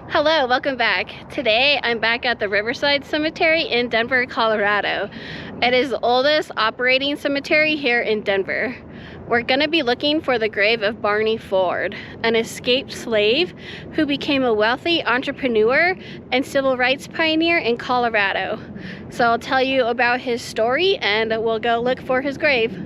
Hello, welcome back. Today I'm back at the Riverside Cemetery in Denver, Colorado. It is the oldest operating cemetery here in Denver. We're going to be looking for the grave of Barney Ford, an escaped slave who became a wealthy entrepreneur and civil rights pioneer in Colorado. So I'll tell you about his story and we'll go look for his grave.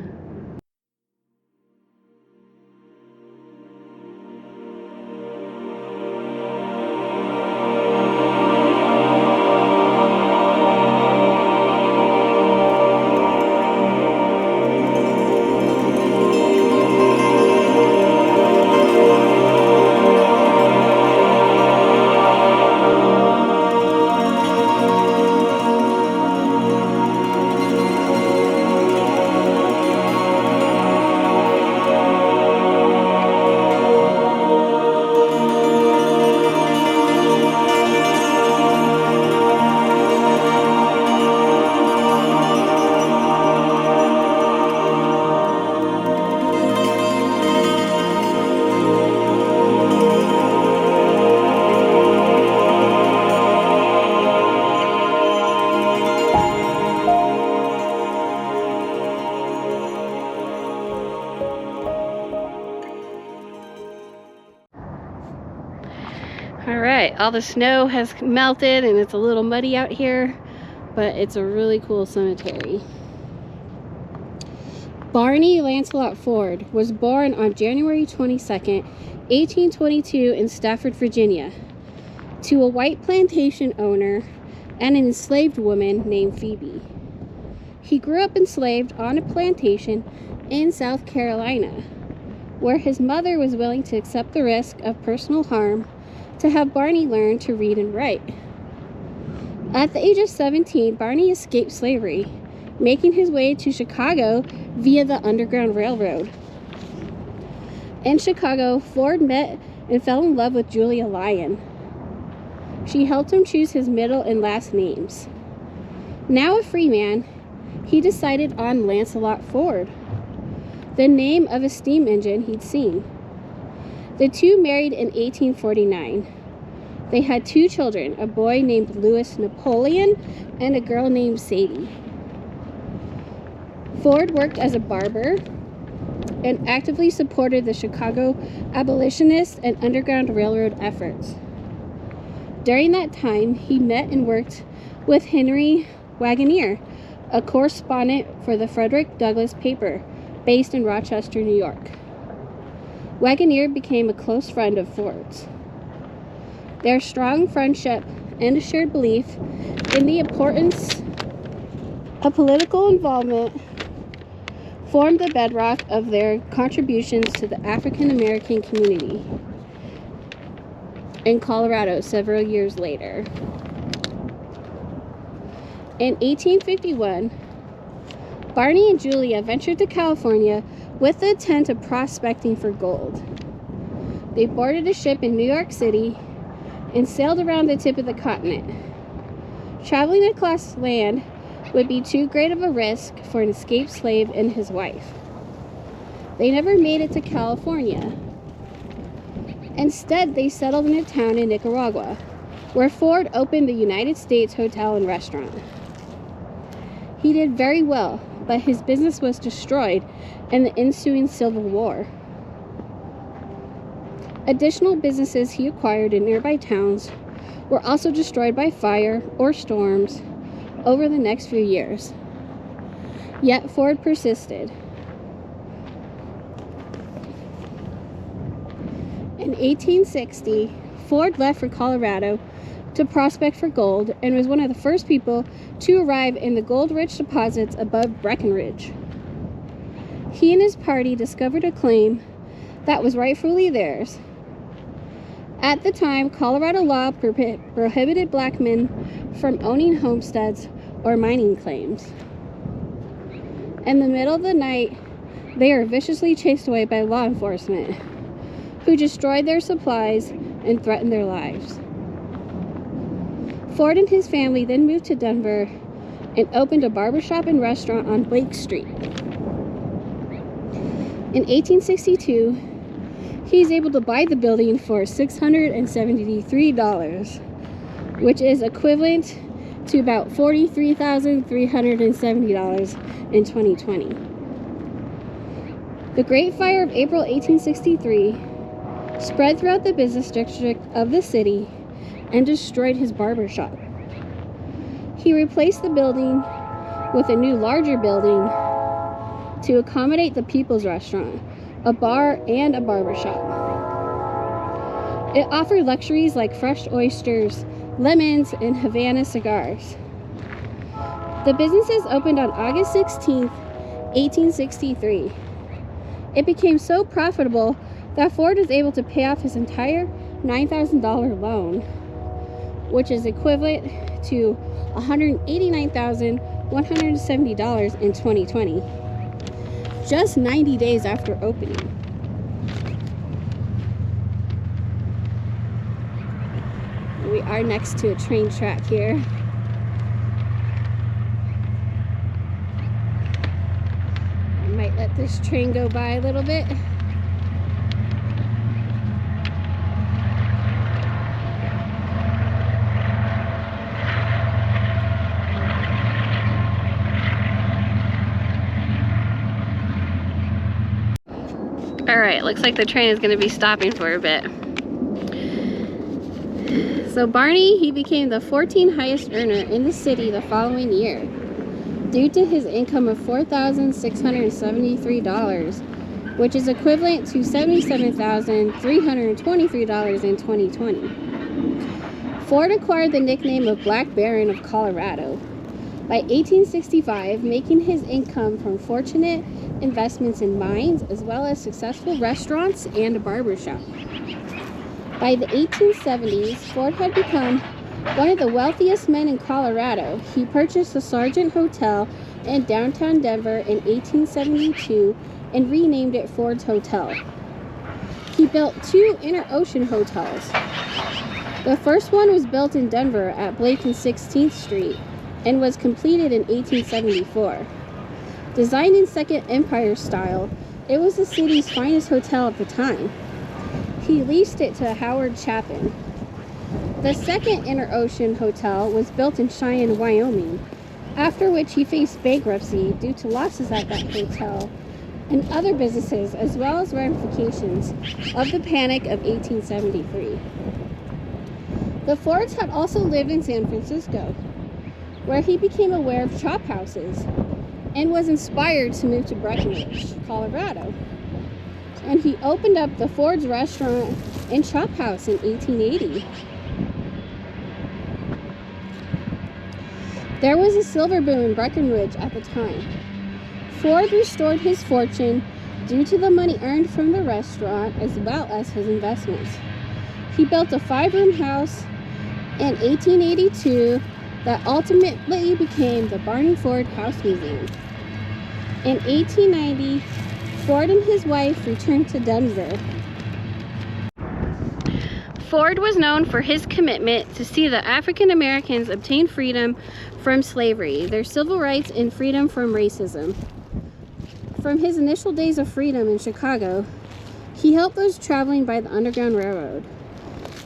Alright, all the snow has melted and it's a little muddy out here, but it's a really cool cemetery. Barney Lancelot Ford was born on January 22nd, 1822 in Stafford, Virginia, to a white plantation owner and an enslaved woman named Phoebe. He grew up enslaved on a plantation in South Carolina, where his mother was willing to accept the risk of personal harm to have Barney learn to read and write. At the age of 17, Barney escaped slavery, making his way to Chicago via the Underground Railroad. In Chicago, Ford met and fell in love with Julia Lyon. She helped him choose his middle and last names. Now a free man, he decided on Lancelot Ford, the name of a steam engine he'd seen. The two married in 1849. They had two children, a boy named Louis Napoleon and a girl named Sadie. Ford worked as a barber and actively supported the Chicago abolitionist and Underground Railroad efforts. During that time, he met and worked with Henry Waggoner, a correspondent for the Frederick Douglass paper based in Rochester, New York. Waggoner became a close friend of Ford's. Their strong friendship and a shared belief in the importance of political involvement formed the bedrock of their contributions to the African American community in Colorado several years later. In 1851, Barney and Julia ventured to California with the intent of prospecting for gold. They boarded a ship in New York City and sailed around the tip of the continent. Traveling across land would be too great of a risk for an escaped slave and his wife. They never made it to California. Instead, they settled in a town in Nicaragua, where Ford opened the United States Hotel and Restaurant. He did very well, but his business was destroyed in the ensuing Civil War. Additional businesses he acquired in nearby towns were also destroyed by fire or storms over the next few years. Yet Ford persisted. In 1860, Ford left for Colorado to prospect for gold and was one of the first people to arrive in the gold-rich deposits above Breckenridge. He and his party discovered a claim that was rightfully theirs. At the time, Colorado law prohibited black men from owning homesteads or mining claims. In the middle of the night, they are viciously chased away by law enforcement, who destroyed their supplies and threatened their lives. Ford and his family then moved to Denver and opened a barbershop and restaurant on Blake Street. In 1862, he's able to buy the building for $673, which is equivalent to about $43,370 in 2020. The Great Fire of April 1863 spread throughout the business district of the city and destroyed his barber shop. He replaced the building with a new, larger building to accommodate the People's Restaurant, a bar, and a barber shop. It offered luxuries like fresh oysters, lemons, and Havana cigars. The businesses opened on August 16, 1863. It became so profitable that Ford was able to pay off his entire $9,000 loan, which is equivalent to $189,170 in 2020, just 90 days after opening. We are next to a train track here. I might let this train go by a little bit. Alright, looks like the train is going to be stopping for a bit. So Barney, he became the 14th highest earner in the city the following year, due to his income of $4,673, which is equivalent to $77,323 in 2020. Ford acquired the nickname of Black Baron of Colorado by 1865, making his income from fortunate investments in mines, as well as successful restaurants and a barber shop. By the 1870s, Ford had become one of the wealthiest men in Colorado. He purchased the Sargent Hotel in downtown Denver in 1872 and renamed it Ford's Hotel. He built 2 inter-ocean hotels. The first one was built in Denver at Blake and 16th Street and was completed in 1874. Designed in Second Empire style, it was the city's finest hotel at the time. He leased it to Howard Chapin. The second inter-ocean hotel was built in Cheyenne, Wyoming, after which he faced bankruptcy due to losses at that hotel and other businesses, as well as ramifications of the Panic of 1873. The Fords had also lived in San Francisco, where he became aware of chop houses and was inspired to move to Breckenridge, Colorado. And he opened up the Ford's Restaurant and Chop House in 1880. There was a silver boom in Breckenridge at the time. Ford restored his fortune due to the money earned from the restaurant, as well as his investments. He built a 5-room house in 1882 that ultimately became the Barney Ford House Museum. In 1890, Ford and his wife returned to Denver. Ford was known for his commitment to see the African Americans obtain freedom from slavery, their civil rights, and freedom from racism. From his initial days of freedom in Chicago, he helped those traveling by the Underground Railroad.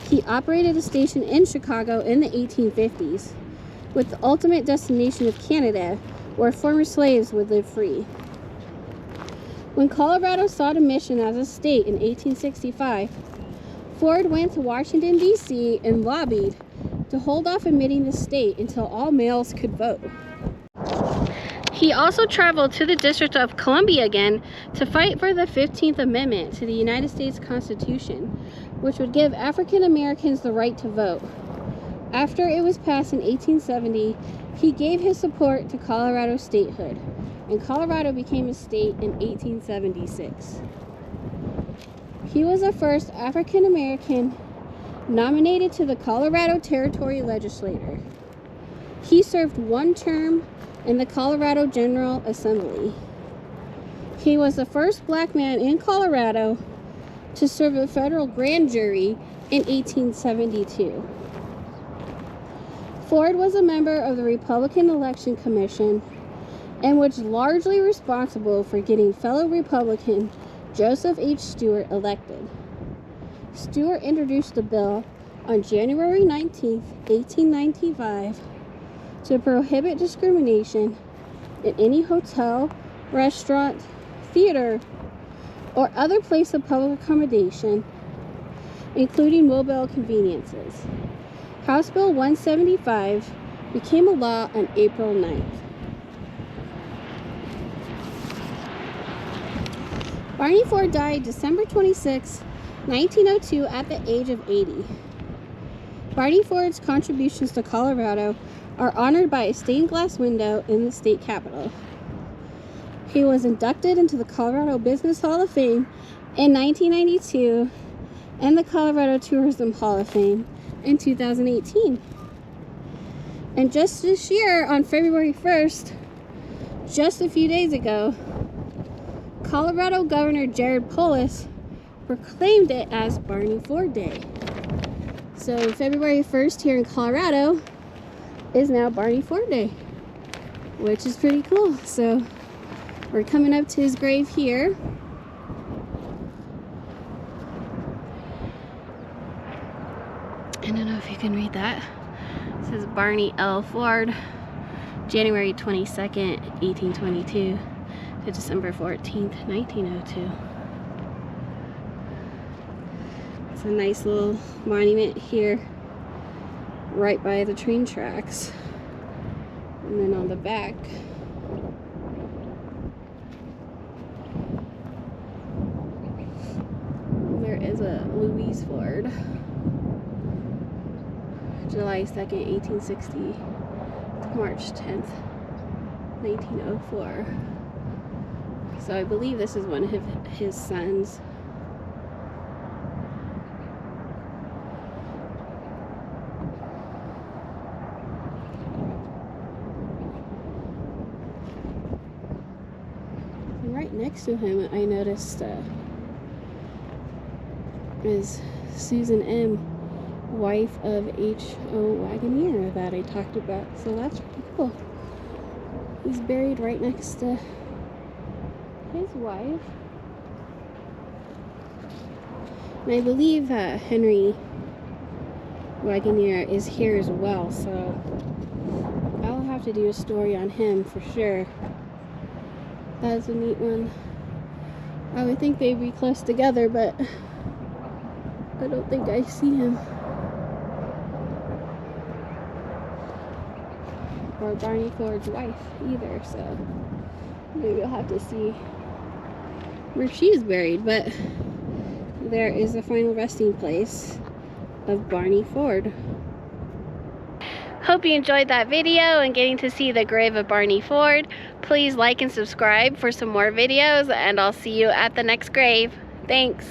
He operated a station in Chicago in the 1850s, with the ultimate destination of Canada, where former slaves would live free. When Colorado sought admission as a state in 1865, Ford went to Washington, D.C. and lobbied to hold off admitting the state until all males could vote. He also traveled to the District of Columbia again to fight for the 15th Amendment to the United States Constitution, which would give African Americans the right to vote. After it was passed in 1870, he gave his support to Colorado statehood, and Colorado became a state in 1876. He was the first African American nominated to the Colorado Territory Legislature. He served 1 term in the Colorado General Assembly. He was the first black man in Colorado to serve a federal grand jury in 1872. Ford was a member of the Republican Election Commission and was largely responsible for getting fellow Republican Joseph H. Stewart elected. Stewart introduced the bill on January 19, 1895, to prohibit discrimination in any hotel, restaurant, theater, or other place of public accommodation, including mobile conveniences. House Bill 175 became a law on April 9th. Barney Ford died December 26, 1902 at the age of 80. Barney Ford's contributions to Colorado are honored by a stained glass window in the state capitol. He was inducted into the Colorado Business Hall of Fame in 1992 and the Colorado Tourism Hall of Fame in 2018. And just this year, on February 1st, just a few days ago, Colorado Governor Jared Polis proclaimed it as Barney Ford Day. So February 1st here in Colorado is now Barney Ford Day, which is pretty cool. So we're coming up to his grave here. I don't know if you can read that. It says Barney L. Ford, January 22nd, 1822 to December 14th, 1902. It's a nice little monument here right by the train tracks. And then on the back, there is a Louise Ford. July 2nd, 1860 to March 10th, 1904. So I believe this is one of his sons. And right next to him, I noticed is Susan M., wife of H.O. Wagoneer that I talked about. So that's pretty cool. He's buried right next to his wife. And I believe Henry Wagoneer is here as well, so I'll have to do a story on him for sure. That's a neat one. I would think they'd be close together, but I don't think I see him. Or Barney Ford's wife either, so maybe we'll have to see where she is buried. But there is the final resting place of Barney Ford. Hope you enjoyed that video and getting to see the grave of Barney Ford. Please like and subscribe for some more videos, and I'll see you at the next grave. Thanks.